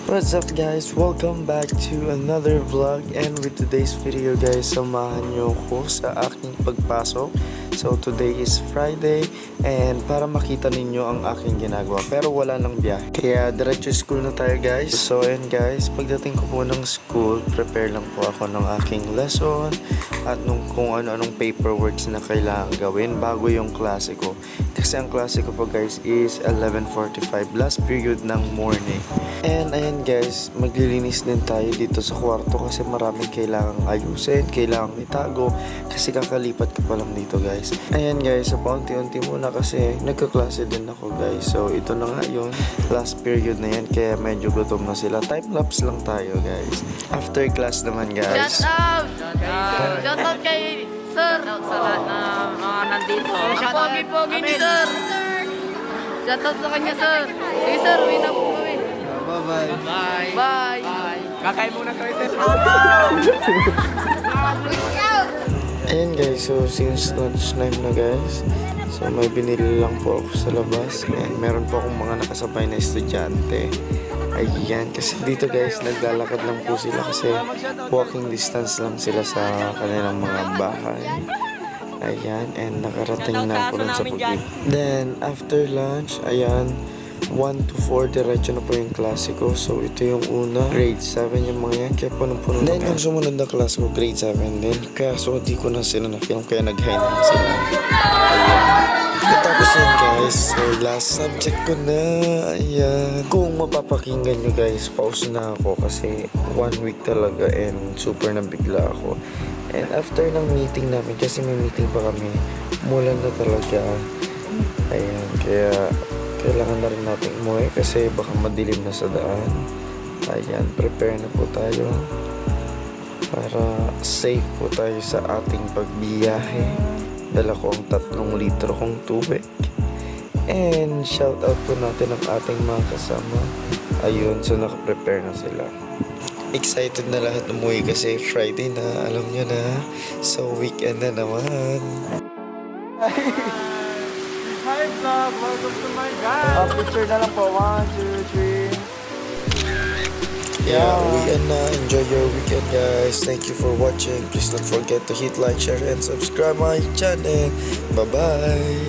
What's up guys? Welcome back to another vlog, and with today's video guys, samahan nyo ko sa aking pagpasok. So today is Friday, and para makita ninyo ang aking ginagawa, pero wala nang biyahe, kaya diretso school na tayo guys. So ayan guys, pagdating ko po ng school, prepare lang po ako ng aking lesson at kung ano-anong paperworks na kailangan gawin bago yung klase ko. Kasi ang klase ko po guys is 11:45, last period ng morning. And ayan guys, maglilinis din tayo dito sa kwarto kasi maraming kailangang ayusin, kailangang itago kasi kakalipat ko pa lang dito guys. Ayan guys, so paunti-unti muna kasi nagkaklase din ako guys. So ito na nga yun, last period na yan, kaya medyo gutom na sila. Time-lapse lang tayo guys. After class naman guys. Shout out! Shout out kay Sir! Shout out sa lahat na mga nandito. Ang pogi-pogi ni Sir! Shout out sa kanya Sir! Sige Sir, uwi na po kami. Bye-bye. Bye! Bye! Kakain muna kami Sir. Ayan guys, so since lunch time na guys, so may binili lang po ako sa labas, and meron po akong mga nakasabay na estudyante. Ayan, kasi dito guys, naglalakad lang po sila kasi walking distance lang sila sa kanilang mga bahay. Ayan, and nakarating na po rin sa bukid. Then, after lunch, ayan, 1 to 4, diretso na po yung klase ko. So, ito yung una, grade 7 yung mga yan, kaya punong-puno. Then, yung sumunod na klase ko, grade 7 din. Kaya, so, di ko na sila na-film, kaya nag-high na sila. Ayan. Katapos yan guys, so last subject ko na, ayan. Kung mapapakinggan nyo guys, pause na ako kasi 1 week talaga and super nabigla ako. And after ng meeting namin, kasi may meeting pa kami, umulan na talaga. Ayan, kaya kailangan na rin natin umuwi kasi baka madilim na sa daan. Ayan, prepare na po tayo para safe po tayo sa ating pagbiyahe. Dala ko ang 3 litro kong tubig. And shout out po natin ang ating mga kasama. Ayun, so nakaprepare na sila. Excited na lahat umuwi kasi Friday na, alam nyo na. So weekend na naman. Hi vlog, welcome to my vlog. Picture na lang po, 1, 2, 3. Yeah, weekend na. Enjoy your weekend guys. Thank you for watching. Please don't forget to hit like, share, and subscribe my channel. Bye bye.